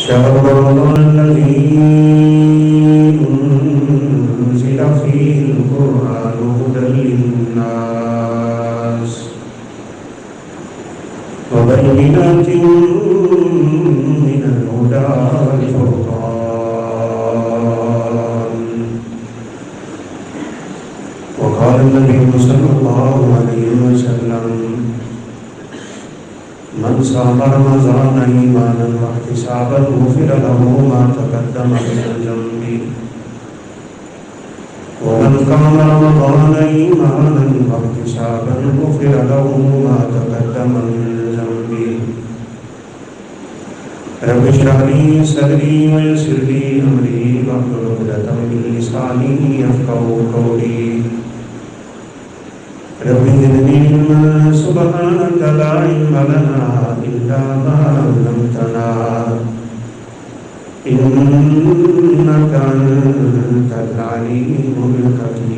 شهر رمضان الذي أنزل فيه القرآن هدى للناس وبينات من الهدى والفرقان. وقال النبي صلى الله عليه وسلم: من صام رمضان ایمانا واحتسابا غفر له ما تقدم من ذنبه ومن قام رمضان ایمانا واحتسابا غفر له ما تقدم من ذنبه. رب اشرح لي صدري ويسر لي امري واحلل عقدة من لساني يفقهوا قولي. رب زدني علما سبحانك لا علم لنا إلا ما علمتنا إنك أنت العليم الحكيم.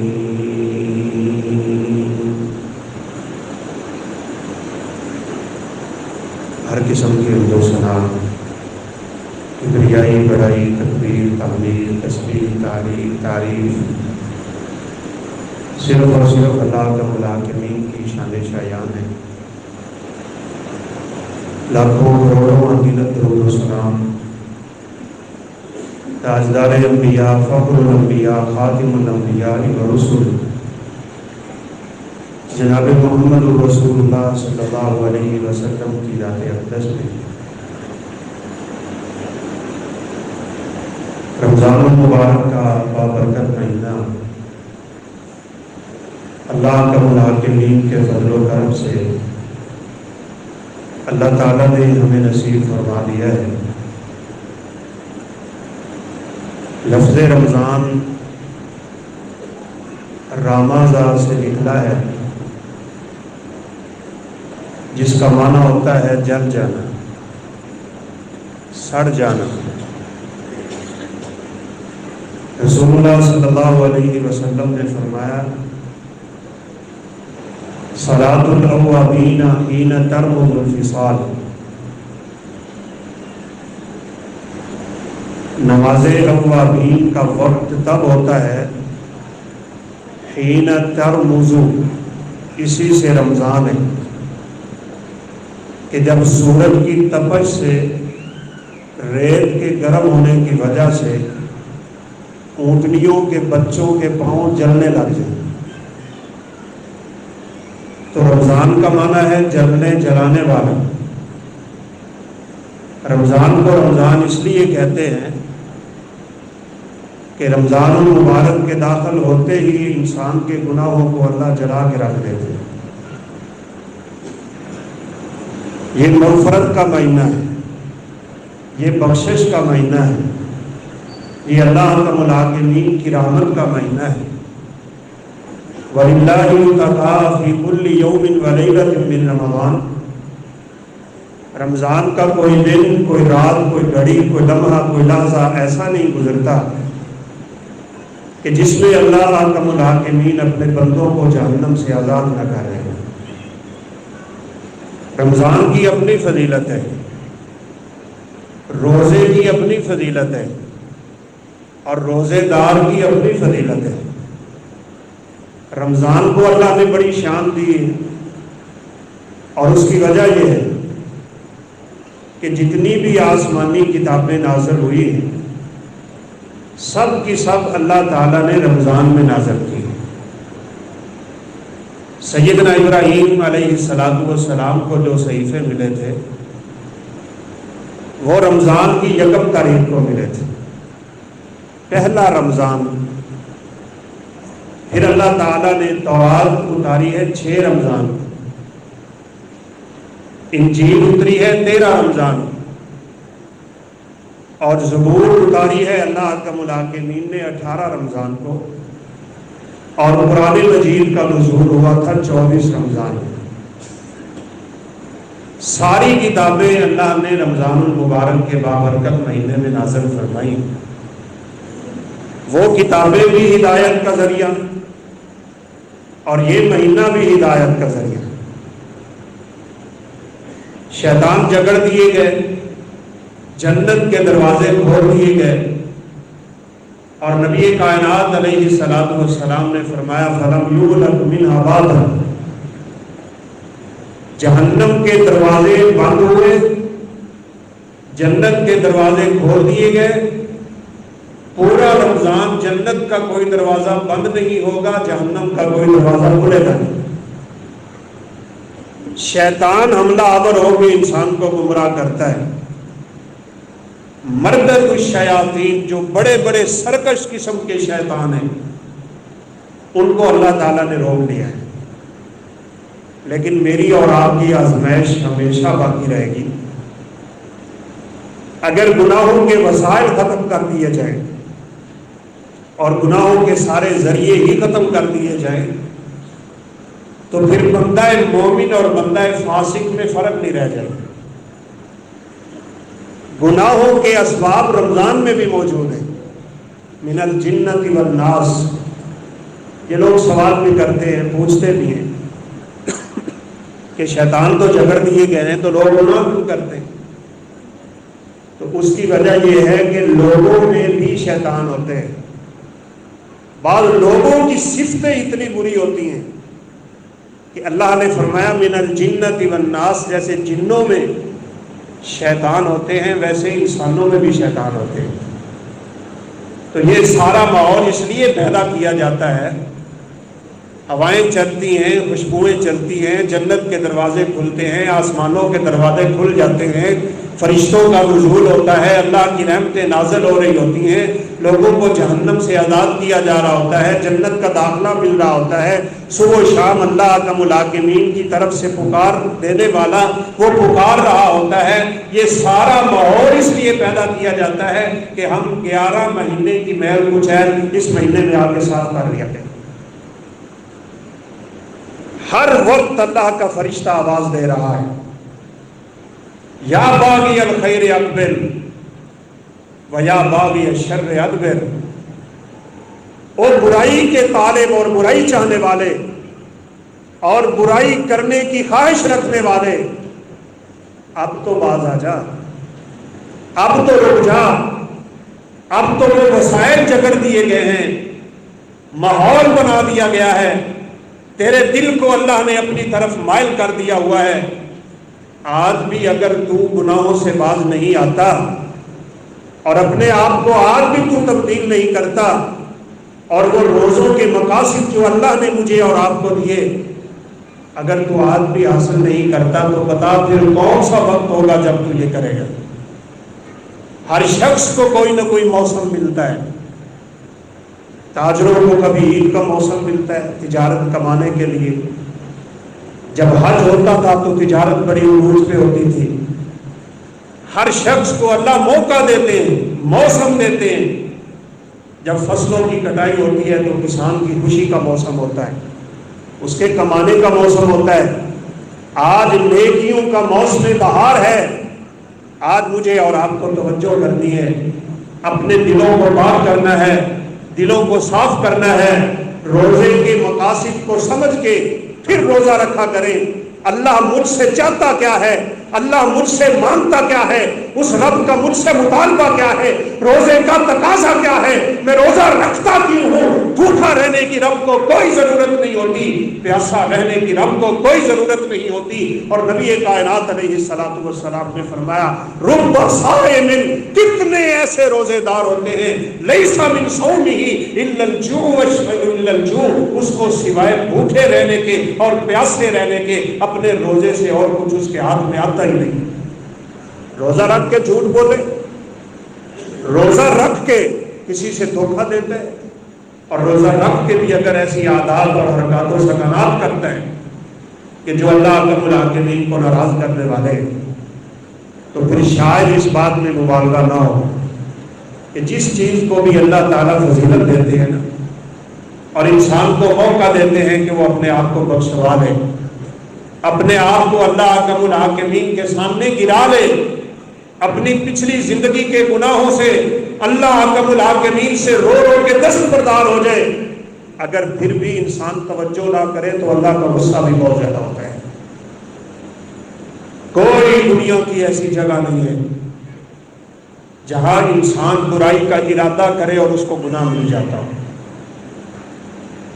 ہر قسم کے حمد و ثنا، کبریائی، بڑائی، تکبیر، تحمیل، تسبیح، تعریف صرف اور صرف اللہ کا ملاکمین کی شان شایان ہے. لاکھوں کروڑوں عقیدت درود و سلام تاجدار انبیاء، فخر الانبیاء، خاتم الانبیاء والرسل جناب محمد رسول اللہ صلی اللہ علیہ وسلم کی ذات اقدس میں. رمضان المبارک کا بابرکت مہینہ اللہ کا ملاکمین کے فضل و کرم سے اللہ تعالیٰ نے ہمیں نصیب فرما دیا ہے. لفظ رمضان رامازا سے نکلا ہے، جس کا معنی ہوتا ہے جل جانا، سڑ جانا. رسول اللہ صلی اللہ علیہ وسلم نے فرمایا: صلاۃ الاوابین حین ترمض الفصال. نماز اوابین کا وقت تب ہوتا ہے حین ترمض، اسی سے رمضان ہے کہ جب سورج کی تپش سے، ریت کے گرم ہونے کی وجہ سے اونٹنیوں کے بچوں کے پاؤں جلنے لگ جائیں. تو رمضان کا معنی ہے جلنے، جلانے والا. رمضان کو رمضان اس لیے کہتے ہیں کہ رمضان المبارک کے داخل ہوتے ہی انسان کے گناہوں کو اللہ جلا کے رکھ دیتے ہیں. یہ مغفرت کا مہینہ ہے، یہ بخشش کا مہینہ ہے، یہ اللہ کا ملاکمین کی رحمت کا مہینہ ہے. وَلِلَّهِ يُتَقَى فِي كُلِّ يَوْمٍ وَلَيْلَةٍ مِّن رمضان. رمضان کا کوئی دن، کوئی رات، کوئی گھڑی، کوئی لمحہ، کوئی لحظہ ایسا نہیں گزرتا کہ جس میں اللہ کا ملاکمین اپنے بندوں کو جہنم سے آزاد نہ کر رہے ہیں. رمضان کی اپنی فضیلت ہے، روزے کی اپنی فضیلت ہے، اور روزے دار کی اپنی فضیلت ہے. رمضان کو اللہ نے بڑی شان دی ہے، اور اس کی وجہ یہ ہے کہ جتنی بھی آسمانی کتابیں نازل ہوئی ہیں سب کی سب اللہ تعالیٰ نے رمضان میں نازل کی. سیدنا ابراہیم علیہ السلام کو جو صحیفے ملے تھے وہ رمضان کی 1 تاریخ کو ملے تھے، پہلا رمضان. پھر اللہ تعالیٰ نے تورات اتاری ہے 6 رمضان، انجیل اتری ہے 13 رمضان، اور زبور اتاری ہے اللہ کا ملاکمین نے 18 رمضان کو، اور قرآن مجید کا نزول ہوا تھا 24 رمضان. ساری کتابیں اللہ نے رمضان المبارک کے بابرکت مہینے میں نازل فرمائی. وہ کتابیں بھی ہدایت کا ذریعہ اور یہ مہینہ بھی ہدایت کا ذریعہ. شیطان جگڑ دیے گئے، جنت کے دروازے کھول دیے گئے اور نبی کائنات علیہ الصلوۃ والسلام نے فرمایا فلم یغلق منها باب، جہنم کے دروازے بند ہوئے، جنت کے دروازے کھول دیے گئے، پورا رمضان جنت کا کوئی دروازہ بند نہیں ہوگا، جہنم کا کوئی دروازہ کھلے گا نہیں۔ شیطان حملہ آور ہو کے انسان کو گمراہ کرتا ہے۔ مردد الشیاطین، جو بڑے بڑے سرکش قسم کے شیطان ہیں، ان کو اللہ تعالیٰ نے روک لیا ہے، لیکن میری اور آپ کی آزمائش ہمیشہ باقی رہے گی۔ اگر گناہوں کے وسائل ختم کر دیے جائیں اور گناہوں کے سارے ذریعے ہی ختم کر دیے جائیں تو پھر بندہ مومن اور بندہ فاسق میں فرق نہیں رہ جائے۔ گناہوں کے اسباب رمضان میں بھی موجود ہیں، من الجنت والناس۔ یہ لوگ سوال بھی کرتے ہیں، پوچھتے بھی ہیں کہ شیطان تو جگڑ دیے گئے ہیں تو لوگ گناہ کیوں کرتے ہیں؟ تو اس کی وجہ یہ ہے کہ لوگوں میں بھی شیطان ہوتے ہیں۔ بعض لوگوں کی صفتیں اتنی بری ہوتی ہیں کہ اللہ نے فرمایا من الجنت والناس، جیسے جنوں میں شیطان ہوتے ہیں ویسے انسانوں میں بھی شیطان ہوتے ہیں۔ تو یہ سارا ماحول اس لیے پیدا کیا جاتا ہے، ہوائیں چلتی ہیں، خوشبوئیں چلتی ہیں، جنت کے دروازے کھلتے ہیں، آسمانوں کے دروازے کھل جاتے ہیں، فرشتوں کا نزول ہوتا ہے، اللہ کی رحمتیں نازل ہو رہی ہوتی ہیں، لوگوں کو جہنم سے آزاد کیا جا رہا ہوتا ہے، جنت کا داخلہ مل رہا ہوتا ہے، صبح و شام اللہ کا ملاقمین کی طرف سے پکار دینے والا وہ پکار رہا ہوتا ہے۔ یہ سارا ماحول اس لیے پیدا کیا جاتا ہے کہ ہم 11 مہینے کی محل کچھ ہے اس مہینے میں آ کے صاف کر لیا گیا۔ ہر وقت اللہ کا فرشتہ آواز دے رہا ہے، یا باغی الخیر اقبل و یا باغی الشر ادبر۔ اور برائی کے طالب اور برائی چاہنے والے اور برائی کرنے کی خواہش رکھنے والے، اب تو باز آ جا، اب تو رک جا، اب تو وہ وسائل جگڑ دیے گئے ہیں، ماحول بنا دیا گیا ہے، تیرے دل کو اللہ نے اپنی طرف مائل کر دیا ہوا ہے۔ آج بھی اگر تو گناہوں سے باز نہیں آتا اور اپنے آپ کو آج بھی تو تبدیل نہیں کرتا، اور وہ روزوں کے مقاصد جو اللہ نے مجھے اور آپ کو دیے اگر تو آج بھی حاصل نہیں کرتا تو بتا پھر کون سا وقت ہوگا جب تو یہ کرے گا۔ ہر شخص کو کوئی نہ کوئی موسم ملتا ہے، تاجروں کو کبھی عید کا موسم ملتا ہے تجارت کمانے کے لیے، جب حج ہوتا تھا تو تجارت بڑی عروج پہ ہوتی تھی۔ ہر شخص کو اللہ موقع دیتے ہیں، موسم دیتے ہیں۔ جب فصلوں کی کٹائی ہوتی ہے تو کسان کی خوشی کا موسم ہوتا ہے، اس کے کمانے کا موسم ہوتا ہے۔ آج نیکیوں کا موسم بہار ہے۔ آج مجھے اور آپ کو توجہ کرنی ہے، اپنے دلوں کو پاک کرنا ہے، دلوں کو صاف کرنا ہے، روزے کے مقاصد کو سمجھ کے پھر روزہ رکھا کریں۔ اللہ مجھ سے چاہتا کیا ہے، اللہ مجھ سے مانگتا کیا ہے، اس رب کا مجھ سے مطالبہ کیا ہے، روزے کا تقاضا کیا ہے، میں روزہ رکھتا کیوں ہوں۔ بھوکا رہنے کی رب کو کوئی ضرورت نہیں ہوتی، پیاسا رہنے کی رب کو کوئی ضرورت نہیں ہوتی۔ اور نبی کائنات علیہ الصلوۃ والسلام نے فرمایا رب صائم، کتنے ایسے روزے دار ہوتے ہیں لیس من صومہ الا الجوع، اس کو سوائے بھوکے رہنے کے اور پیاسے رہنے کے اپنے روزے سے اور کچھ اس کے ہاتھ میں آتا ہی نہیں۔ روزہ رکھ کے جھوٹ بولے، روزہ رکھ کے کسی سے دھوکہ دیتا ہے، اور روزہ رکھ کے بھی اگر ایسی عادات اور حرکات و سکنات کرتا ہے کہ جو اللہ رب العالمین کو ناراض کرنے والے، تو پھر شاید اس بات میں مبالغہ نہ ہو کہ جس چیز کو بھی اللہ تعالیٰ فضیلت دیتے ہیں نا، اور انسان کو موقع دیتے ہیں کہ وہ اپنے آپ کو بخشوا لے، اپنے آپ کو اللہ حکم الحاکمین کے سامنے گرا لے، اپنی پچھلی زندگی کے گناہوں سے اللہ حکم الحاکمین سے رو رو کے دستبردار ہو جائے، اگر پھر بھی انسان توجہ نہ کرے تو اللہ کا غصہ بھی بہت زیادہ ہوتا ہے۔ کوئی دنیا کی ایسی جگہ نہیں ہے جہاں انسان برائی کا ارادہ کرے اور اس کو گناہ مل جاتا ہو۔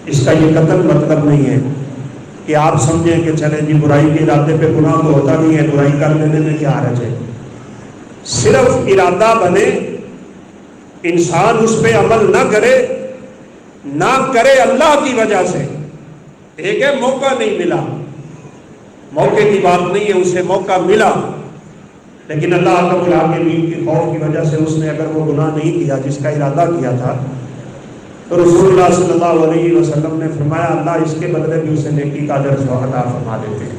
اس کا یہ قطعاً مطلب نہیں ہے کہ آپ سمجھیں کہ چلیں جی برائی کے ارادے پہ گناہ تو ہوتا نہیں ہے، برائی کر لینے میں کیا حرج ہے۔ صرف ارادہ بنے، انسان اس پہ عمل نہ کرے اللہ کی وجہ سے۔ ایک ہے موقع نہیں ملا، موقع کی بات نہیں ہے، اسے موقع ملا، لیکن اللہ رب العالمین کی خوف کی وجہ سے اس نے اگر وہ گناہ نہیں کیا جس کا ارادہ کیا تھا، تو رسول اللہ صلی اللہ علیہ وسلم نے فرمایا اللہ اس کے بدلے بھی اسے نیکی کا اجر عطا فرما دیتے ہیں۔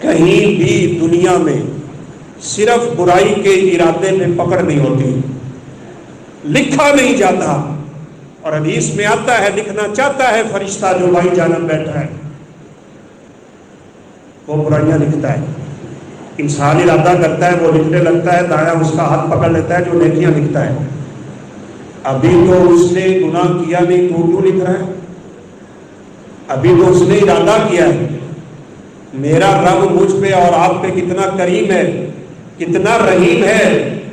کہیں بھی دنیا میں صرف برائی کے ارادے میں پکڑ نہیں ہوتی، لکھا نہیں جاتا، اور حدیث میں آتا ہے لکھنا چاہتا ہے فرشتہ جو بھائی جانب بیٹھا ہے وہ برائیاں لکھتا ہے، انسان ارادہ کرتا ہے وہ لکھنے لگتا ہے، دایاں اس کا ہاتھ پکڑ لیتا ہے جو نیکیاں لکھتا ہے۔ ابھی تو اس نے گناہ کیا نہیں تو کیوں لکھ رہا ہے؟ ابھی تو اس نے ارادہ کیا ہے۔ میرا رب مجھ پہ اور آپ پہ کتنا کریم ہے، کتنا رحیم ہے،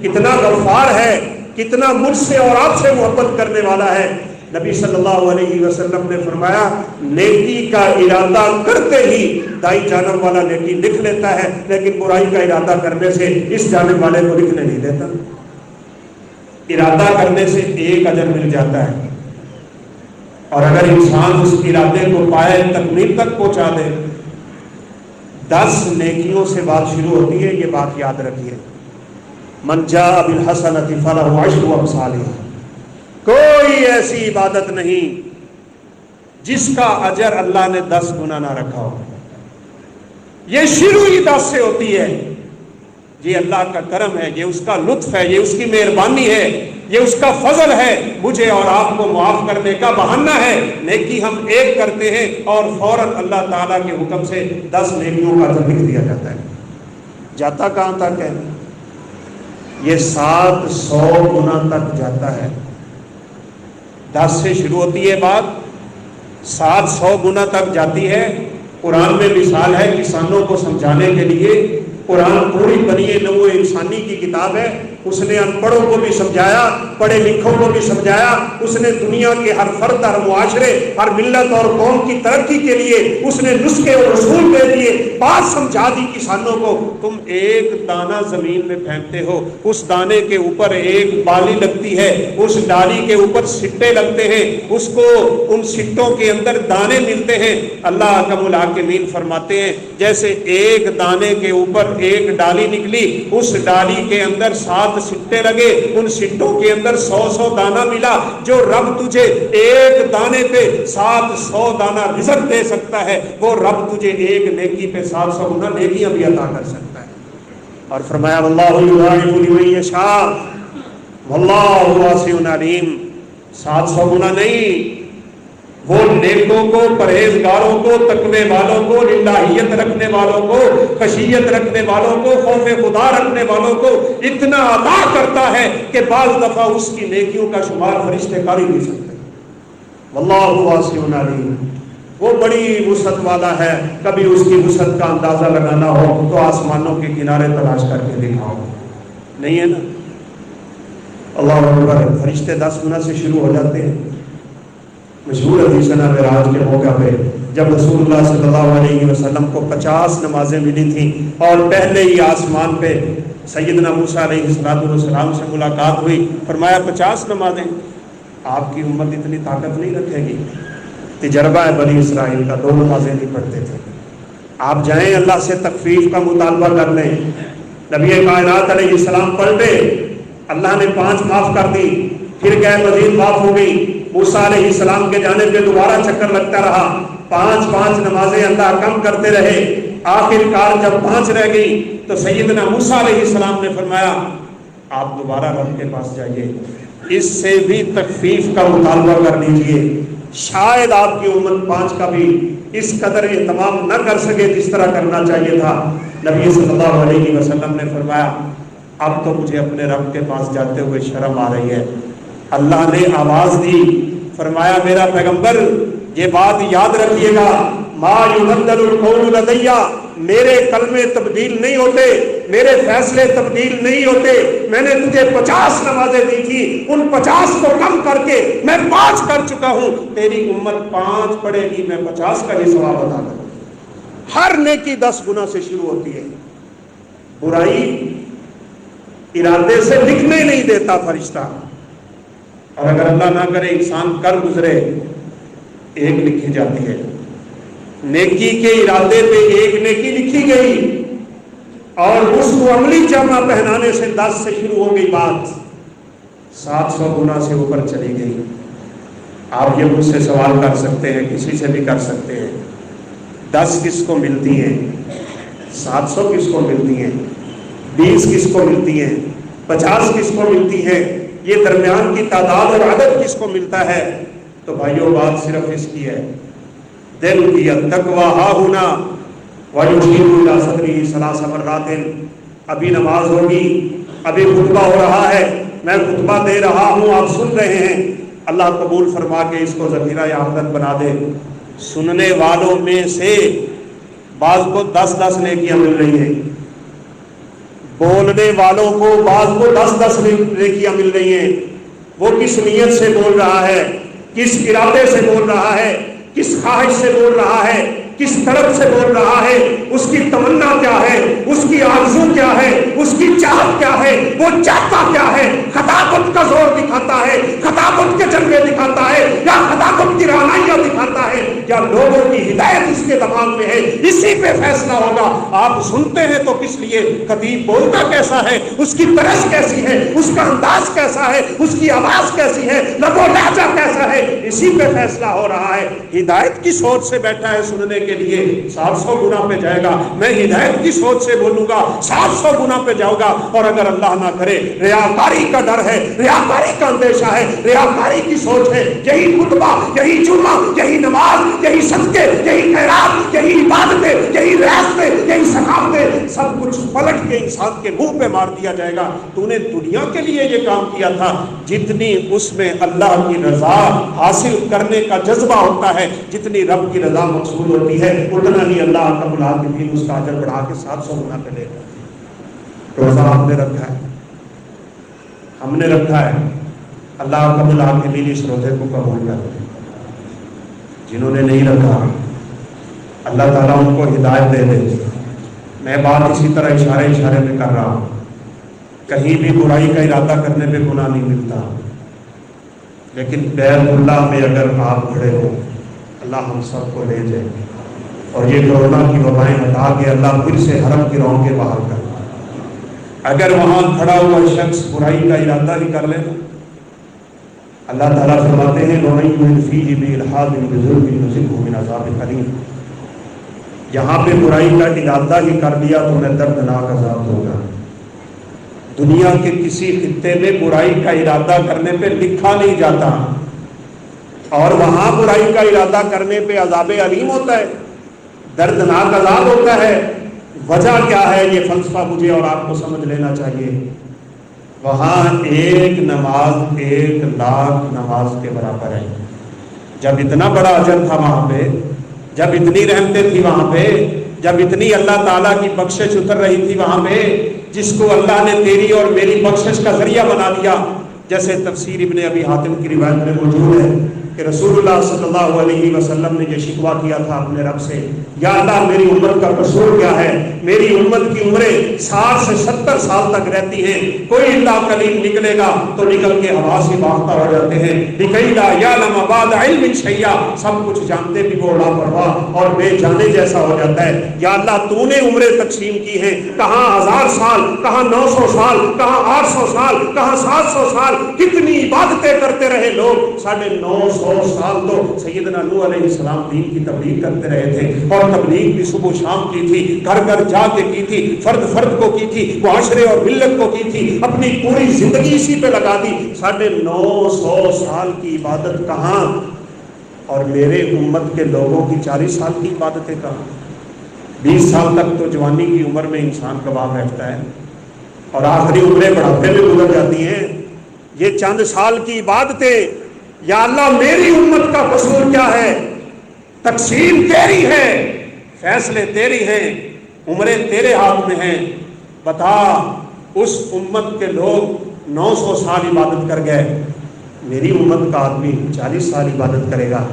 کتنا غفار ہے، کتنا مجھ سے اور آپ سے محبت کرنے والا ہے۔ نبی صلی اللہ علیہ وسلم نے فرمایا نیکی کا ارادہ کرتے ہی دائیں جانب والا نیکی لکھ لیتا ہے، لیکن برائی کا ارادہ کرنے سے اس جانب والے کو لکھنے نہیں دیتا۔ ارادہ کرنے سے ایک اجر مل جاتا ہے، اور اگر انسان اس ارادے کو پائے تکمیل تک پہنچا دے 10 نیکیوں سے بات شروع ہوتی ہے۔ یہ بات یاد رکھیے، من جاء بالحسنۃ فلہ عشر امثالها، کوئی ایسی عبادت نہیں جس کا اجر اللہ نے 10 گنا نہ رکھا ہو۔ یہ شروع ہی 10 سے ہوتی ہے۔ یہ اللہ کا کرم ہے، یہ اس کا لطف ہے، یہ اس کی مہربانی ہے، یہ اس کا فضل ہے، مجھے اور آپ کو معاف کرنے کا بہانہ ہے۔ نیکی ہم ایک کرتے ہیں اور فوراً اللہ تعالیٰ کے حکم سے 10 نیکیوں کا اجر لکھ دیا جاتا ہے۔ جاتا کہاں تک ہے؟ یہ 700 گنا تک جاتا ہے۔ 10 سے شروع ہوتی ہے بات، 700 گنا تک جاتی ہے۔ قرآن میں مثال ہے کسانوں کو سمجھانے کے لیے۔ قرآن پوری بنی نوع انسانی کی کتاب ہے، اس نے ان پڑھوں کو بھی سمجھایا، پڑھے لکھوں کو بھی سمجھایا، اس نے دنیا کے ہر فرد، ہر معاشرے، ہر ملت اور قوم کی ترقی کے لیے اس نے نسخے اور اصول دے دیے۔ بات سمجھا دی کسانوں کو، تم ایک دانہ زمین میں پھینکتے ہو، اس دانے کے اوپر ایک بالی لگتی ہے، اس ڈالی کے اوپر سٹے لگتے ہیں، اس کو ان سٹوں کے اندر دانے ملتے ہیں۔ اللہ اکرم الحاکمین فرماتے ہیں جیسے ایک دانے کے اوپر ایک ڈالی نکلی، اس ڈالی کے اندر 7 سٹے لگے، ان سٹوں کے اندر 100 دانہ ملا۔ جو رب تجھے ایک دانے پہ 700 دانہ رزق دے سکتا ہے، وہ رب تجھے ایک نیکی پہ 700 گنا نیکیاں بھی عطا کر سکتا ہے۔ اور فرمایا واللہ یضاعف لمن یشاء واللہ واسع علیم۔ 700 گنا نہیں، وہ نیکوں کو، پرہیزگاروں کو، تقوی والوں کو، للہیت رکھنے والوں کو، خشیت رکھنے والوں کو، خوف خدا رکھنے والوں کو اتنا عطا کرتا ہے کہ بعض دفعہ اس کی نیکیوں کا شمار فرشتے کر ہی نہیں سکتے۔ واللہ واسع علیم، وہ بڑی وسعت والا ہے۔ کبھی اس کی وسعت کا اندازہ لگانا ہو تو آسمانوں کے کنارے تلاش کر کے دکھاؤ، نہیں ہے نا؟ اللہ اکبر۔ فرشتے 10 گنا سے شروع ہو جاتے ہیں۔ مشہور حدیث ہے معراج کے موقع پہ جب رسول اللہ صلی اللہ علیہ وسلم کو 50 نمازیں ملی تھیں اور پہلے ہی آسمان پہ سیدنا موسیٰ علیہ السلام سے ملاقات ہوئی، فرمایا 50 نمازیں؟ آپ کی امت اتنی طاقت نہیں رکھے گی۔ تجربہ ہے بنی اسرائیل کا، 2 نمازیں نہیں پڑھتے تھے۔ آپ جائیں اللہ سے تخفیف کا مطالبہ کر لیں۔ نبی کائنات علیہ السلام پلٹے، اللہ نے 5 معاف کر دی، پھر گئے مزید معاف ہو گئی۔ موسیٰ علیہ السلام کے جانے پہ دوبارہ چکر لگتا رہا، 5 نمازیں اللہ کم کرتے رہے۔ آخر کار جب 5 رہ گئی تو سیدنا موسیٰ علیہ السلام نے فرمایا آپ دوبارہ رب کے پاس جائیے، اس سے بھی تخفیف کا مطالبہ کر لیجیے۔ شاید آپ کی امت 5 کا بھی اس قدر اہتمام نہ کر سکے جس طرح کرنا چاہیے تھا۔ نبی صلی اللہ علیہ وسلم نے فرمایا اب تو مجھے اپنے رب کے پاس جاتے ہوئے شرم آ رہی ہے۔ اللہ نے آواز دی، فرمایا میرا پیغمبر یہ بات یاد رکھیے گا، ما یبدل القول لدی میرے کلمے تبدیل نہیں ہوتے، میرے فیصلے تبدیل نہیں ہوتے، میں نے تجھے 50 نمازیں دی تھی، ان 50 کو کم کر کے میں 5 کر چکا ہوں، تیری امت 5 پڑھے گی، میں 50 کا ہی ثواب ادا کروں۔ ہر نیکی 10 گنا سے شروع ہوتی ہے۔ برائی ارادے سے لکھنے نہیں دیتا فرشتہ، اور اگر اللہ نہ کرے انسان کر گزرے 1 لکھی جاتی ہے۔ نیکی کے ارادے پہ 1 نیکی لکھی گئی، اور اس کو عملی جامہ پہنانے سے 10 سے شروع ہو گئی بات، 700 گنا سے اوپر چلی گئی۔ آپ یہ مجھ سے سوال کر سکتے ہیں، کسی سے بھی کر سکتے ہیں، 10 کس کو ملتی ہیں، 700 کس کو ملتی ہیں، 20 کس کو ملتی ہیں، 50 کس کو ملتی ہیں، یہ درمیان کی تعداد اور عدد کس کو ملتا ہے؟ تو بھائیو بات صرف اس کی ہے، دل کی التقوی ہاہنا ویشیر الی صدری 3 مرات۔ ابھی نماز ہوگی، ابھی خطبہ ہو رہا ہے، میں خطبہ دے رہا ہوں، آپ سن رہے ہیں، اللہ قبول فرما کے اس کو ذخیرہ آخرت بنا دے۔ سننے والوں میں سے بعض کو 10 نیکیاں مل رہی ہیں، بولنے والوں کو بعض کو 10 نیکیاں مل رہی ہیں۔ وہ کس نیت سے بول رہا ہے، کس ارادے سے بول رہا ہے، کس خواہش سے بول رہا ہے، کس طرف سے بول رہا ہے، اس کی تمنا کیا ہے، اس کی آرزو کیا ہے، اس کی چاہت کیا ہے، وہ چاہتا کیا ہے۔ خطابت کا زور دکھاتا ہے، خطابت کے جلوے دکھاتا ہے، یا خطابت کی رعنائیاں دکھاتا ہے، یا لوگوں کی ہدایت اس کے دماغ میں ہے، اسی پہ فیصلہ ہوگا۔ آپ سنتے ہیں تو کس لیے، خطیب بولتا کیسا ہے، اس کی طرز کیسی ہے، اس کا انداز کیسا ہے، اس کی آواز کیسی ہے، لب و لہجہ کیسا ہے، اسی پہ فیصلہ ہو رہا ہے۔ ہدایت کی سوچ سے بیٹھا ہے سننے کے لیے، 700 گنا پہ جائے گا۔ میں ہدایت کی سوچ سے بولوں گا، 700 گنا پہ جاؤں گا۔ اور اگر اللہ نہ کرے ریاکاری کا ڈر ہے، ریاکاری کا اندیشہ ہے، ریاکاری کی سوچ ہے، یہی خطبہ، یہی جمعہ، یہی نماز، یہی صدقے، یہی خیرات، یہی عبادتیں، یہی ریاستیں، یہی ثقافتیں، سب کچھ پلٹ کے انسان کے منہ پہ مار دیا جائے گا۔ تو نے دنیا کے لیے یہ کام کیا تھا، جتنی اس میں اللہ کی رضا حاصل کرنے کا جذبہ ہوتا ہے، جتنی رب کی رضا مقصود ہوتی ہے، اتنا ہی اللہ رب العالمین اس کا اجر بڑھا کے 700 گنا پہ لے گا۔ روزہ آپ نے رکھا ہے، ہم نے رکھا ہے، اللہ رب العالمین اس روزے کو قبول کر لے۔ جنہوں نے نہیں رکھا، اللہ تعالیٰ ان کو ہدایت دے دے۔ میں بات اسی طرح اشارے میں کر رہا ہوں، کہیں بھی برائی کا ارادہ کرنے پہ گناہ نہیں ملتا، لیکن بیت اللہ میں اگر آپ کھڑے ہو، اللہ ہم سب کو لے جائے، اور یہ کورونا کی وبائیں ہٹا کے اللہ پھر سے حرم کی رونقیں بحال کر۔ اگر وہاں کھڑا ہوا شخص برائی کا ارادہ بھی کر لینا، اللہ تعالیٰ فرماتے ہیں وَمَن يُرِدْ فِيهِ بِإِلْحَادٍ بِظُلْمٍ نُذِقْهُ مِنْ عَذَابٍ أَلِيمٍ۔ یہاں پہ برائی کا ارادہ ہی کر دیا تو میں دردناک عذاب دوں گا۔ دنیا کے کسی خطے میں برائی کا ارادہ کرنے پہ لکھا نہیں جاتا، اور وہاں برائی کا ارادہ کرنے پہ عذاب علیم ہوتا ہے، دردناک عذاب ہوتا ہے۔ وجہ کیا ہے، یہ فلسفہ مجھے اور آپ کو سمجھ لینا چاہیے۔ وہاں 1 نماز 1 لاکھ نماز کے برابر ہے۔ جب اتنا بڑا اجر تھا وہاں پہ، جب اتنی رحمتیں تھی وہاں پہ، جب اتنی اللہ تعالیٰ کی بخشش اتر رہی تھی وہاں پہ، جس کو اللہ نے تیری اور میری بخشش کا ذریعہ بنا دیا، جیسے تفسیر ابن ابی حاتم کی روایت میں موجود ہے کہ رسول اللہ صلی اللہ علیہ وسلم نے یہ شکوہ کیا تھا اپنے رب سے، یا اللہ میری امت کا قصور کیا ہے، میری امت کی عمریں 60 سے 70 سال تک رہتی ہیں، کوئی اللہ کلیم نکلے گا تو نکل کے ہوا سے باختہ ہو جاتے ہیں، لِكَيْ لَا يَعْلَمَ بَعْدَ عِلْمٍ شَيْئًا، سب کچھ جانتے بھی وہ لاپرواہ اور بے جانے جیسا ہو جاتا ہے۔ یا اللہ تو نے عمریں تقسیم کی ہیں، کہاں 1000 سال، کہاں 900 سال، کہاں 800 سال، کہاں 700 سال، کتنی عبادتیں کرتے رہے لوگ۔ 950 سال تو سیدنا نوح علیہ السلام دین کی تبلیغ کرتے رہے تھے، اور تبلیغ بھی صبح شام کی تھی، گھر گھر جا کے کی تھی، فرد کو کی تھی، معاشرے اور ملت کو کی تھی، اپنی پوری زندگی اسی پہ لگا دی۔ 950 سال کی عبادت کہاں، اور میرے امت کے لوگوں کی 40 سال کی عبادتیں کہاں؟ 20 سال تک تو جوانی کی عمر میں انسان کباب بیٹھتا ہے، اور آخری عمریں بڑھاپے میں گزر جاتی ہیں۔ یہ چند سال کی عبادتیں، یا اللہ میری امت کا قصور کیا ہے؟ تقسیم تیری ہے، فیصلے تیری ہیں، عمریں تیرے ہاتھ میں ہیں، بتا اس امت کے لوگ 900 سال عبادت کر گئے، میری امت کا آدمی 40 سال عبادت کرے گا،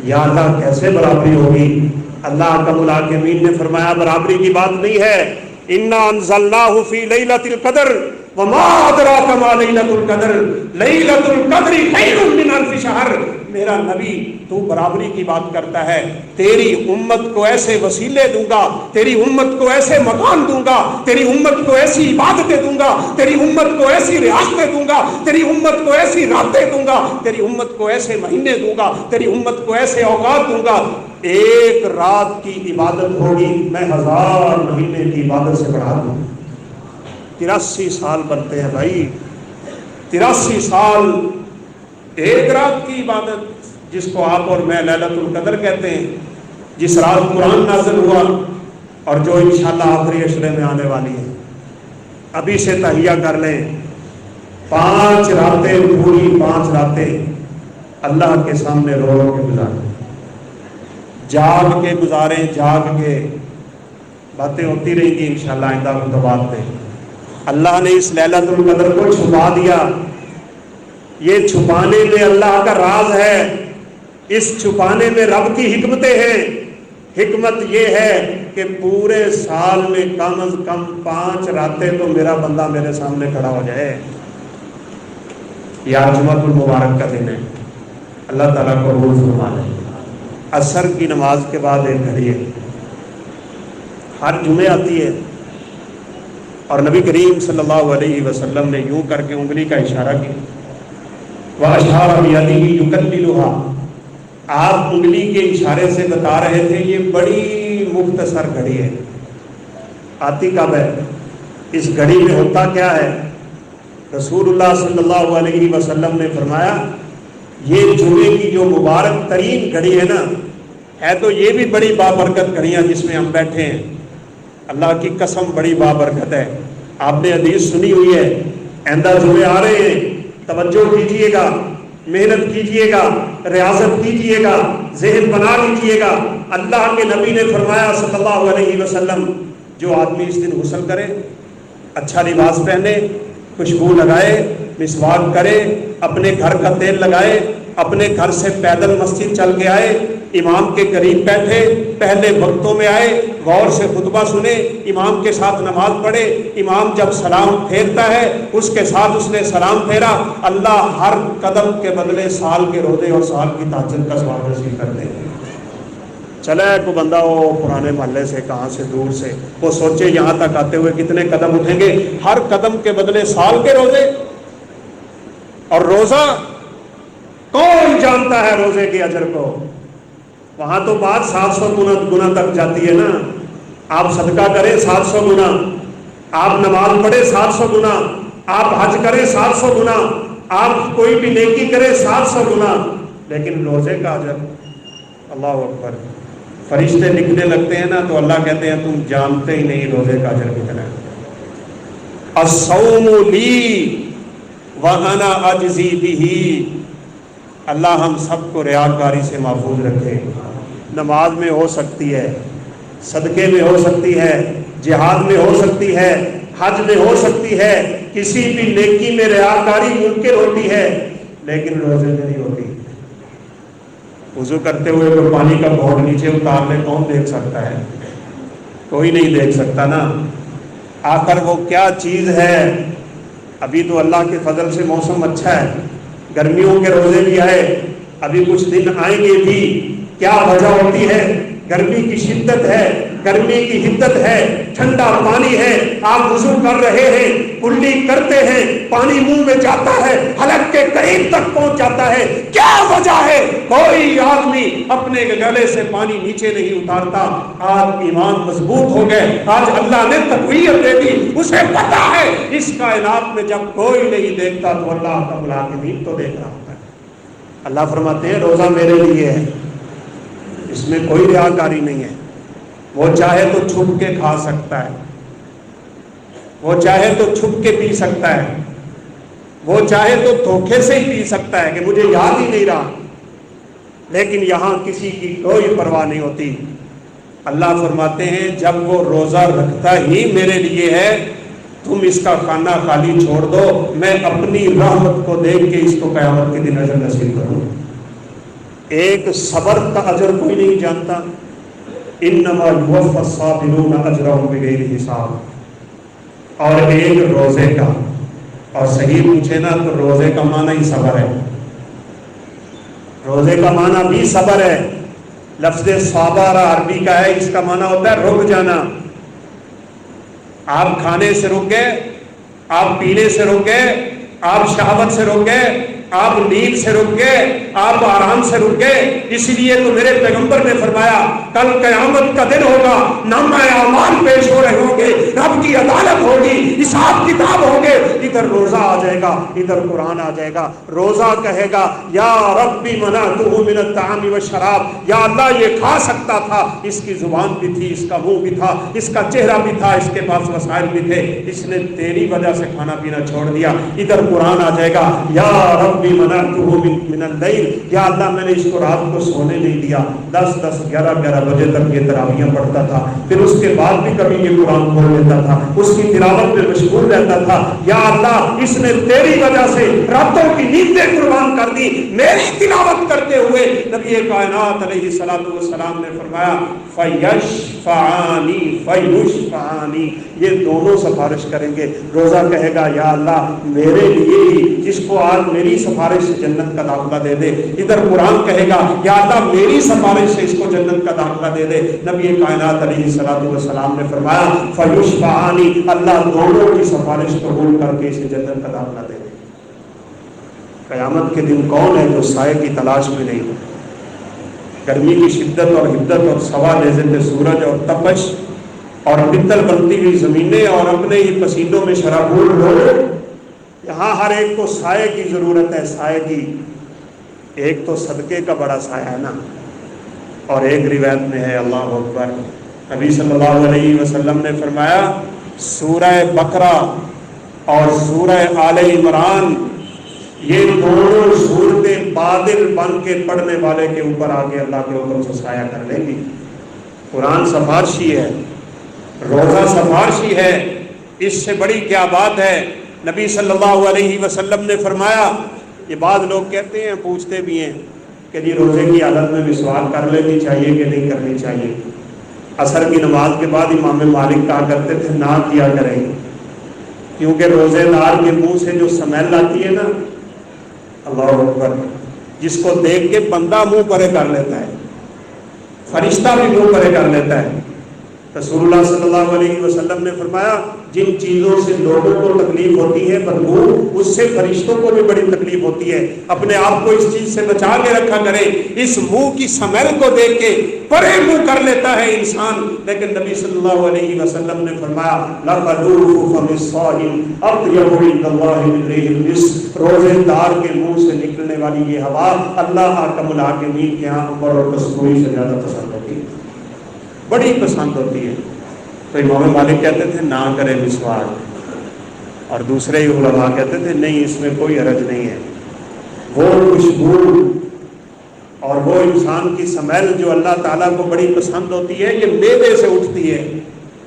یا اللہ کیسے برابری ہوگی؟ اللہ رب العالمین نے فرمایا برابری کی بات نہیں ہے، انا انزلناہ فی لیلۃ القدر وما ادراک ما لیلۃ القدر لیلۃ القدر خیر من الف شہر۔ میرا نبی تو برابری کی بات کرتا ہے، تیری امت کو ایسے وسیلے دوں گا، تیری امت کو ایسے مکان دوں گا، تیری امت کو ایسی عبادتیں دوں گا، تیری امت کو ایسی ریاستیں دوں گا، تیری امت کو ایسی راتیں دوں گا، تیری امت کو ایسے مہینے دوں گا، تیری امت کو ایسے اوقات دوں گا، ایک رات کی عبادت ہوگی میں 1000 مہینے کی عبادت سے بڑھا دوں۔ 83 سال بنتے ہیں بھائی، 83 سال ایک رات کی عبادت، جس کو آپ اور میں لیلۃ القدر کہتے ہیں، جس رات قرآن نازل ہوا اور جو انشاءاللہ آخری عشرے میں آنے والی ہے۔ ابھی سے تہیہ کر لیں، 5 راتیں پوری، 5 راتیں اللہ کے سامنے رو رو کے گزاریں، جاگ کے گزاریں، جاگ کے۔ باتیں ہوتی رہیں گی انشاءاللہ آئندہ خطبات میں۔ اللہ نے اس لیلۃ القدر کو چھپا دیا، یہ چھپانے میں اللہ کا راز ہے، اس چھپانے میں رب کی حکمتیں ہیں۔ حکمت یہ ہے کہ پورے سال میں کم از کم 5 راتیں تو میرا بندہ میرے سامنے کھڑا ہو جائے۔ یا جمعۃ المبارک کا دن ہے، اللہ تعالیٰ کو قبول فرما لے۔ عصر کی نماز کے بعد ایک گھڑی ہے، ہر جمعے آتی ہے، اور نبی کریم صلی اللہ علیہ وسلم نے یوں کر کے انگلی کا اشارہ کیا، وَأَشْعَرَ بِيَدِهِ يُكَلِّلُهَا، آپ انگلی کے اشارے سے بتا رہے تھے یہ بڑی مختصر گھڑی ہے، آتی کب ہے، اس گھڑی میں ہوتا کیا ہے؟ رسول اللہ صلی اللہ علیہ وسلم نے فرمایا یہ جمعے کی جو مبارک ترین گھڑی ہے نا، ہے تو یہ بھی بڑی بابرکت گھڑیاں جس میں ہم بیٹھے ہیں، اللہ کی قسم بڑی بابرکت ہے۔ آپ نے حدیث سنی ہوئی ہے، آئندہ جمعے آ رہے ہیں، توجہ کیجئے گا، محنت کیجئے گا، ریاضت کیجئے گا، ذہن بنا لیجئے گا۔ اللہ کے نبی نے فرمایا صلی اللہ علیہ وسلم، جو آدمی اس دن غسل کرے، اچھا لباس پہنے، خوشبو لگائے، مسواک کرے، اپنے گھر کا تیل لگائے، اپنے گھر سے پیدل مسجد چل کے آئے، امام کے قریب بیٹھے، پہلے وقتوں میں آئے، غور سے خطبہ سنے، امام کے ساتھ نماز پڑھے، امام جب سلام پھیرتا ہے اس کے ساتھ اس نے سلام پھیرا، اللہ ہر قدم کے بدلے سال کے روزے اور سال کی تہجد کا ثواب نصیب کر دے۔ چلے کو بندہ وہ پرانے محلے سے کہاں سے دور سے وہ سوچے یہاں تک آتے ہوئے کتنے قدم اٹھیں گے، ہر قدم کے بدلے سال کے روزے، اور روزہ کون جانتا ہے روزے کے اجر کو؟ وہاں تو بات 700 گنا تک جاتی ہے نا، آپ صدقہ کریں 700 گنا، آپ نماز پڑھیں 700 گنا، آپ حج کریں 700 گنا، آپ کوئی بھی نیکی کریں 700 گنا، لیکن روزے کا اجر، اللہ اکبر، فرشتے لکھنے لگتے ہیں نا تو اللہ کہتے ہیں تم جانتے ہی نہیں روزے کا اجر کتنا ہے۔ الصوم لی وانا اجزی بہ، اللہ ہم سب کو ریاکاری سے محفوظ رکھے۔ نماز میں ہو سکتی ہے، صدقے میں ہو سکتی ہے، جہاد میں ہو سکتی ہے، حج میں ہو سکتی ہے، کسی بھی نیکی میں ریاکاری ممکن ہوتی ہے، لیکن روزے میں نہیں ہوتی۔ وضو کرتے ہوئے کوئی پانی کا گھونٹ نیچے اتار لے کون دیکھ سکتا ہے؟ کوئی نہیں دیکھ سکتا نا۔ آخر وہ کیا چیز ہے؟ ابھی تو اللہ کے فضل سے موسم اچھا ہے، گرمیوں کے روزے بھی آئے، ابھی کچھ دن آئیں گے بھی۔ کیا وجہ ہوتی ہے؟ گرمی کی شدت ہے، گرمی کی حدت ہے، ٹھنڈا پانی ہے، آپ وضو کر رہے ہیں، کلی کرتے ہیں، پانی منہ میں جاتا ہے، حلق کے قریب تک پہنچ جاتا ہے، کیا وجہ ہے؟ کوئی آدمی اپنے گلے سے پانی نیچے نہیں اتارتا۔ آج ایمان مضبوط ہو گئے، آج اللہ نے تقویت دے دی، اسے پتا ہے اس کائنات میں جب کوئی نہیں دیکھتا تو اللہ رب العالمین تو دیکھ رہا ہوتا ہے۔ اللہ فرماتے ہیں روزہ میرے لیے ہے، اس میں کوئی ریاکاری نہیں ہے۔ وہ چاہے تو چھپ کے کھا سکتا ہے، وہ چاہے تو چھپ کے پی سکتا ہے، وہ چاہے تو دھوکے سے ہی پی سکتا ہے کہ مجھے یاد ہی نہیں رہا، لیکن یہاں کسی کی کوئی پرواہ نہیں ہوتی۔ اللہ فرماتے ہیں جب وہ روزہ رکھتا ہی میرے لیے ہے، تم اس کا کھانا خالی چھوڑ دو، میں اپنی رحمت کو دیکھ کے اس کو قیامت کے دن اجر نصیب کروں۔ ایک صبر کا اجر کوئی نہیں جانتا، انما یوفی الصابرون اجرهم بغیر حساب، اور ایک روزے کا، اور صحیح پوچھے نا تو روزے کا معنی ہی صبر ہے، روزے کا معنی بھی صبر ہے۔ لفظ صابر عربی کا ہے، اس کا معنی ہوتا ہے رک جانا۔ آپ کھانے سے رک گئے، آپ پینے سے رک گئے، آپ شہوت سے رک گئے، آپ نیند سے رک گئے، آپ آرام سے رک گئے۔ اس لیے تو میرے پیغمبر نے فرمایا کل قیامت کا دن ہوگا، نامہ اعمال پیش ہو رہے ہوں گے، رب کی عدالت ہوگی، حساب کتاب ہوگے، ادھر روزہ آ جائے گا، ادھر قرآن آ جائے گا۔ روزہ کہے گا یا ربی منعتہ من الطعام والشراب، یا اللہ یہ کھا سکتا تھا، اس کی زبان بھی تھی، اس کا منہ بھی تھا، اس کا چہرہ بھی تھا، اس کے پاس وسائل بھی تھے، اس نے تیری وجہ سے کھانا پینا چھوڑ دیا۔ ادھر قرآن آ جائے گا یا ربی منعتہ من اللیل، یا اللہ میں نے اس کو رات کو سونے نہیں دیا، 10 11 بجے تک یہ تراویحاں پڑھتا تھا، پھر اس کے بعد بھی کبھی یہ قرآن پڑھ لیتا تھا، اس کی تلاوت میں مشغول رہتا تھا، یا اللہ اس نے تیری وجہ سے راتوں کی نیندیں قربان کر دی میری تلاوت کرتے ہوئے۔ نبی کائنات علیہ الصلوۃ والسلام نے فرمایا فیشفعانی فیشفعانی، یہ دونوں سفارش کریں گے۔ روزہ کہے گا یا اللہ میرے لیے ہی، جس کو آج میری سفارش سے جنت کا داخلہ دے دے۔ ادھر قرآن کہے گا یا اللہ میری سفارش سے اس کو جنت کا داخلہ دے دے۔ نبی کائنات علیہ الصلوۃ والسلام نے فرمایا فیشفعانی، اللہ دونوں کی سفارش قبول کر کے اسے جنت کا داخلہ دے دے۔ قیامت کے دن کون ہے جو سائے کی تلاش میں نہیں؟ گرمی کی شدت اور حدت اور سوا لیزت سورج اور تپش اور پتل بنتی ہوئی زمینیں اور اپنے ہی پسینوں میں شرابور لوگ، یہاں ہر ایک کو سائے کی ضرورت ہے، سائے کی۔ ایک تو صدقے کا بڑا سایہ ہے نا، اور ایک روایت میں ہے اللہ اکبر، نبی صلی اللہ علیہ وسلم نے فرمایا سورہ بقرہ اور سورہ آل عمران، یہ دونوں صورتیں بادل بن کے پڑھنے والے کے اوپر آگے اللہ کے حکم سے سایہ کر لیں گی۔ قرآن سفارشی ہے، روزہ سفارشی ہے، اس سے بڑی کیا بات ہے۔ نبی صلی اللہ علیہ وسلم نے فرمایا، یہ بعض لوگ کہتے ہیں، پوچھتے بھی ہیں کہ جی روزے کی حالت میں مسواک کر لینی چاہیے کہ نہیں کرنی چاہیے؟ عصر کی نماز کے بعد امام مالک کہا کرتے تھے نہ کیا کریں، کیونکہ روزے دار کے منہ سے جو سمیل آتی ہے نا، اللہ اکبر، جس کو دیکھ کے بندہ منہ پرے کر لیتا ہے، فرشتہ بھی منہ پرے کر لیتا ہے۔ رسول اللہ صلی اللہ علیہ وسلم نے فرمایا جن چیزوں سے لوگوں کو تکلیف ہوتی ہے بدبو، اس سے فرشتوں کو بھی بڑی تکلیف ہوتی ہے۔ اپنے آپ کو اس چیز سے بچا کے رکھا کرے۔ اس منہ کی سمیل کو دیکھ کے پرے منہ کر لیتا ہے انسان، لیکن نبی صلی اللہ علیہ وسلم نے فرمایا لَخَلُوفُ فَمِ الصَّائِمِ أَطْيَبُ عِندَ اللَّهِ مِنْ رِيحِ الْمِسْكِ، روزے دار کے منہ سے نکلنے والی یہ ہوا اللہ حاکم الحاکمین کے ہاں عمر اور کستوری سے زیادہ پسند ہوتی ہے، بڑی پسند ہوتی ہے۔ تو امام مالک کہتے تھے نہ کرے مسواک، اور دوسرے علماء کہتے تھے نہیں اس میں کوئی حرج نہیں ہے۔ وہ خوشبو اور وہ انسان کی سمیل جو اللہ تعالیٰ کو بڑی پسند ہوتی ہے، یہ معدے سے اٹھتی ہے،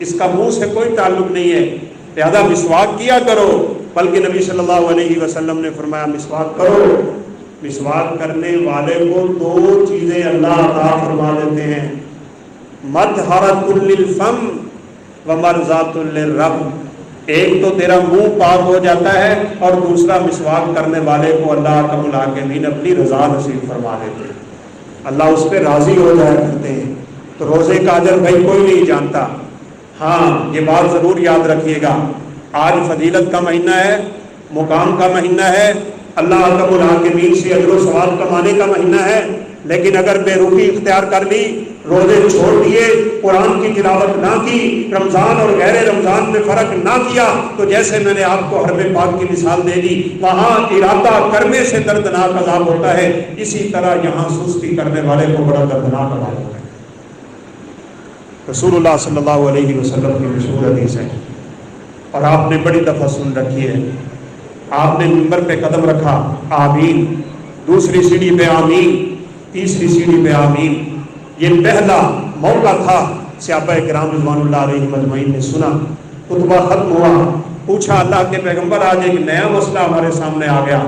اس کا منہ سے کوئی تعلق نہیں ہے، لہذا مسواک کیا کرو۔ بلکہ نبی صلی اللہ علیہ وسلم نے فرمایا مسواک کرو۔ مسواک کرنے والے کو دو چیزیں اللہ عطا فرما دیتے ہیں، مطہرۃ للفم ومرضات للرب، ایک تو تیرا منہ پاک ہو جاتا ہے، اور دوسرا مسواک کرنے والے کو اللہ رب العالمین اپنی رضا نصیب فرما دیتے ہیں، اللہ اس پہ راضی ہو جایا کرتے ہیں۔ تو روزے کا اجر بھائی کوئی نہیں جانتا۔ ہاں یہ بات ضرور یاد رکھیے گا، آج فضیلت کا مہینہ ہے، مقام کا مہینہ ہے، اللہ رب العالمین سے اجر و ثواب کمانے کا مہینہ ہے، لیکن اگر بے رخی اختیار کر لی، روزے چھوڑ دیے، قرآن کی تلاوت نہ کی، رمضان اور غیر رمضان میں فرق نہ کیا، تو جیسے میں نے آپ کو حرم پاک کی مثال دے دی، وہاں ارادہ کرنے سے دردناک عذاب ہوتا ہے، اسی طرح یہاں سستی کرنے والے کو بڑا دردناک عذاب ہوتا ہے۔ رسول اللہ صلی اللہ علیہ وسلم کی مشہور حدیث ہے، اور آپ نے بڑی دفعہ سن رکھی ہے، آپ نے منبر پہ قدم رکھا آمین، دوسری سیڑھی پہ آمین، تیسری سیڑھی پہ آمین۔ یہ پہلا موقع تھا صحابہ کرام رضوان اللہ علیہم اجمعین نے سنا، خطبہ ختم ہوا، پوچھا اللہ کے پیغمبر آج ایک نیا مسئلہ ہمارے سامنے آ گیا،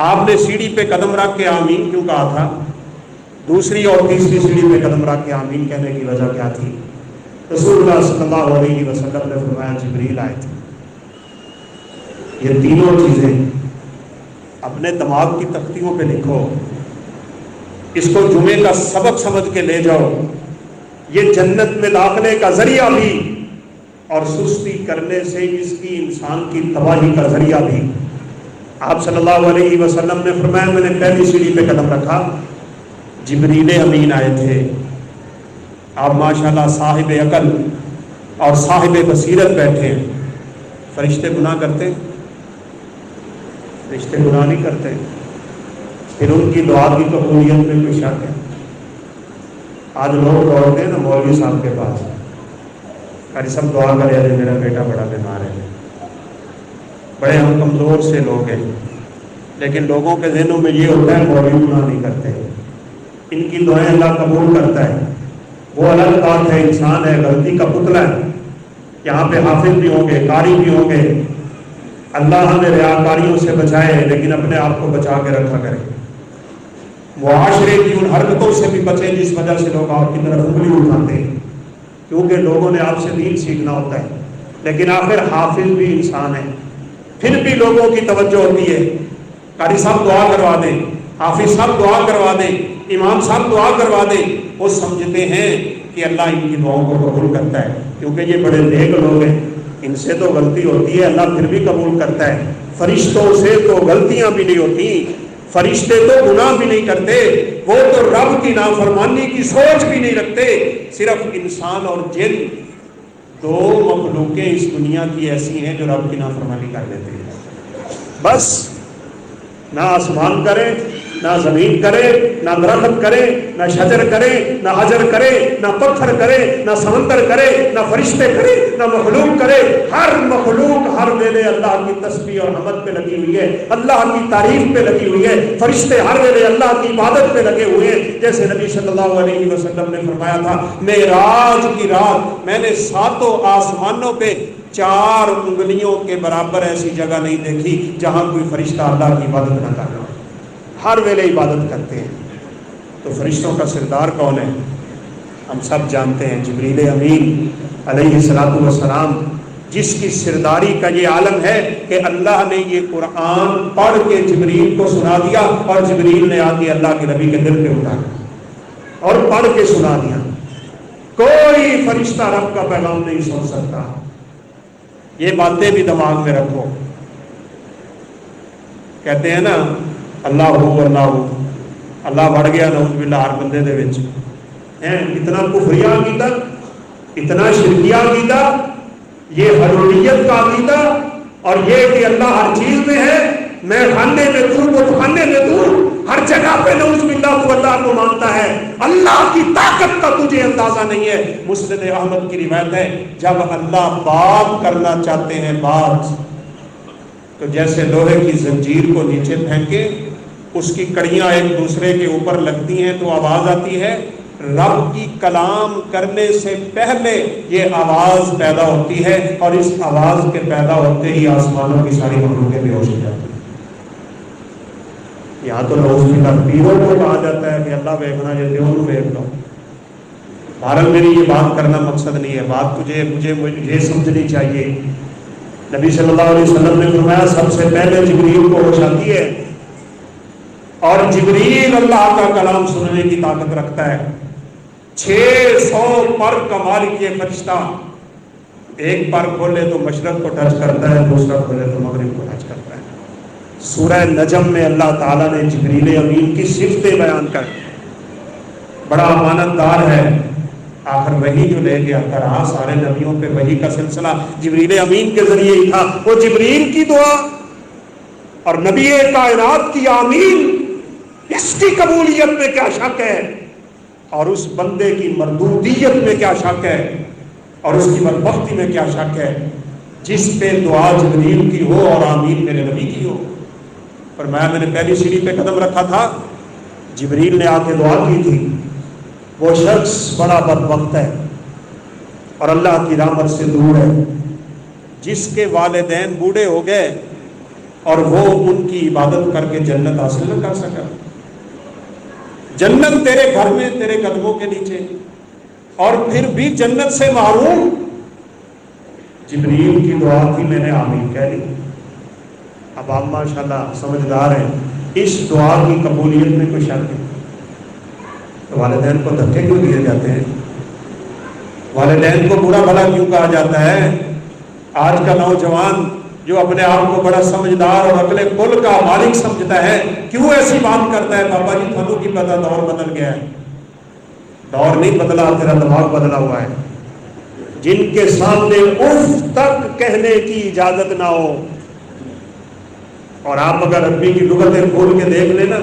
آپ نے سیڑھی پہ قدم رکھ کے آمین کیوں کہا تھا؟ دوسری اور تیسری سیڑھی پہ قدم رکھ کے آمین کہنے کی وجہ کیا تھی؟ رسول اللہ صلی اللہ علیہ وسلم نے فرمایا جبریل آئے تھے۔ یہ تینوں چیزیں اپنے دماغ کی تختیوں پہ لکھو، اس کو جمعے کا سبق سمجھ کے لے جاؤ، یہ جنت میں داخلے کا ذریعہ بھی اور سستی کرنے سے اس کی انسان کی تباہی کا ذریعہ بھی۔ آپ صلی اللہ علیہ وسلم نے فرمایا میں نے پہلی سیڑھی پہ قدم رکھا، جبریل امین آئے تھے۔ آپ ماشاءاللہ صاحب عقل اور صاحب بصیرت بیٹھے ہیں۔ فرشتے گناہ کرتے ہیں؟ فرشتے گناہ نہیں کرتے، پھر ان کی دعا کی قبولیت میں کوئی شک ہے؟ آج لوگ دوڑتے ہیں نا مولوی صاحب کے پاس، قاری صاحب دعا کرے ارے میرا بیٹا بڑا بیمار ہے، بڑے ہم کمزور سے لوگ ہیں، لیکن لوگوں کے ذہنوں میں یہ ہوتا ہے مولوی گناہ نہیں کرتے، ان کی دعائیں اللہ قبول کرتا ہے۔ وہ الگ بات ہے، انسان ہے، غلطی کا پتلا ہے، یہاں پہ حافظ بھی ہوں گے، قاری بھی ہوں گے، اللہ ہمیں ریاکاریوں سے بچائے لیکن اپنے آپ کو بچا کے رکھا کرے، معاشرے کی ان حرکتوں سے بھی بچیں جس وجہ سے لوگ آپ کی طرف انگلی اٹھاتے ہیں، کیونکہ لوگوں نے آپ سے دین سیکھنا ہوتا ہے، لیکن آخر حافظ بھی انسان ہے، پھر بھی لوگوں کی توجہ ہوتی ہے قاری صاحب دعا کروا دیں، حافظ صاحب دعا کروا دیں، امام صاحب دعا کروا دیں، وہ سمجھتے ہیں کہ اللہ ان کی دعاؤں کو قبول کرتا ہے کیونکہ یہ بڑے نیک لوگ ہیں، ان سے تو غلطی ہوتی ہے اللہ پھر بھی قبول کرتا ہے۔ فرشتوں سے تو غلطیاں بھی نہیں ہوتی، فرشتے تو گناہ بھی نہیں کرتے، وہ تو رب کی نافرمانی کی سوچ بھی نہیں رکھتے، صرف انسان اور جن دو مخلوقیں اس دنیا کی ایسی ہیں جو رب کی نافرمانی کر لیتے ہیں، بس نہ آسمان کرے، نہ زمین کرے، نہ درخت کرے، نہ شجر کرے، نہ حجر کرے، نہ پتھر کرے، نہ سمندر کرے، نہ فرشتے کرے، نہ مخلوق کرے، ہر مخلوق ہر ویلے اللہ کی تسبیح اور حمد پہ لگی ہوئی ہے، اللہ کی تعریف پہ لگی ہوئی ہے، فرشتے ہر ویلے اللہ کی عبادت پہ لگے ہوئے ہیں، جیسے نبی صلی اللہ علیہ وسلم نے فرمایا تھا معراج کی رات میں نے ساتوں آسمانوں پہ 4 انگلیوں کے برابر ایسی جگہ نہیں دیکھی جہاں کوئی فرشتہ اللہ کی عبادت نہ کر رہا، ہر ویلے عبادت کرتے ہیں۔ تو فرشتوں کا سردار کون ہے؟ ہم سب جانتے ہیں جبریل امین علیہ الصلوۃ والسلام، جس کی سرداری کا یہ عالم ہے کہ اللہ نے یہ قرآن پڑھ کے جبریل کو سنا دیا اور جبریل نے آ کے اللہ کے نبی کے دل پہ اٹھایا اور پڑھ کے سنا دیا۔ کوئی فرشتہ رب کا پیغام نہیں سن سکتا، یہ باتیں بھی دماغ میں رکھو۔ کہتے ہیں نا اللہ ہو اللہ ہو، اللہ بڑھ گیا نعوذ باللہ ہر بندے دے وچ، اتنا کفریہ عقیدہ، اتنا شرکیہ عقیدہ، یہ حلولیت کا عقیدہ، اور یہ کہ اللہ ہر چیز میں ہے، میں خانے میں دوں وہ خانے میں دوں، ہر جگہ پہ نعوذ باللہ تو اللہ کو مانتا ہے، اللہ کی طاقت کا تجھے اندازہ نہیں ہے۔ مسند احمد کی روایت ہے جب اللہ بات کرنا چاہتے ہیں بات، تو جیسے لوہے کی زنجیر کو نیچے پھینکے اس کی کڑیاں ایک دوسرے کے اوپر لگتی ہیں تو آواز آتی ہے، رب کی کلام کرنے سے پہلے یہ آواز پیدا ہوتی ہے اور اس آواز کے پیدا ہوتے ہی آسمانوں کی ساری مخلوقیں بے ہوش ہو جاتی ہیں۔ یہاں تو نعوذ باللہ پیروں کو کہا جاتا ہے کہ اللہ ویکھنا جے دیوں ویکھ لو۔ بہرحال میری یہ بات کرنا مقصد نہیں ہے، بات مجھے سمجھنی چاہیے۔ نبی صلی اللہ علیہ وسلم نے فرمایا سب سے پہلے جبریل کو ہوش آتی ہے، اور جبریل اللہ کا کلام سننے کی طاقت رکھتا ہے۔ 600 پر کا مالک یہ فرشتہ، ایک پر کھولے تو مشرق کو ٹچ کرتا ہے، دوسرا کھولے تو مغرب کو ٹچ کرتا ہے۔ سورہ نجم میں اللہ تعالیٰ نے جبریل امین کی صفتیں بیان کر، بڑا امانت دار ہے، آخر وہی جو لے کے آتا رہا، سارے نبیوں پہ وہی کا سلسلہ جبریل امین کے ذریعے ہی تھا۔ وہ جبریل کی دعا اور نبی کائنات کی آمین، اس کی قبولیت میں کیا شک ہے، اور اس بندے کی مردودیت میں کیا شک ہے، اور اس کی بدبختی میں کیا شک ہے جس پہ دعا جبریل کی ہو اور آمین میرے نبی کی ہو۔ فرمایا میں نے پہلی سیڑھی پہ قدم رکھا تھا، جبریل نے آ کے دعا کی تھی، وہ شخص بڑا بدبخت ہے اور اللہ کی رحمت سے دور ہے۔ جس کے والدین بوڑھے ہو گئے اور وہ ان کی عبادت کر کے جنت حاصل نہ کر سکا، جنت تیرے گھر میں تیرے قدموں کے نیچے، اور پھر بھی جنت سے محروم۔ جبریل کی دعا تھی، میں نے آمین کہہ لی۔ اب آپ ماشاءاللہ سمجھدار ہیں، اس دعا کی قبولیت میں کوئی شک نہیں۔ تو والدین کو دھکے کیوں دیے جاتے ہیں؟ والدین کو برا بھلا کیوں کہا جاتا ہے؟ آج کا نوجوان جو اپنے آپ کو بڑا سمجھدار اور عقل کل کا مالک سمجھتا ہے، کیوں ایسی بات کرتا ہے؟ بابا جی تھانوں کی پتہ، دور بدل گیا ہے۔ دور نہیں بدلا، تیرا دماغ بدلا ہوا ہے۔ جن کے سامنے اف تک کہنے کی اجازت نہ ہو، اور آپ اگر عربی کی لغتیں کھول کے دیکھ لینا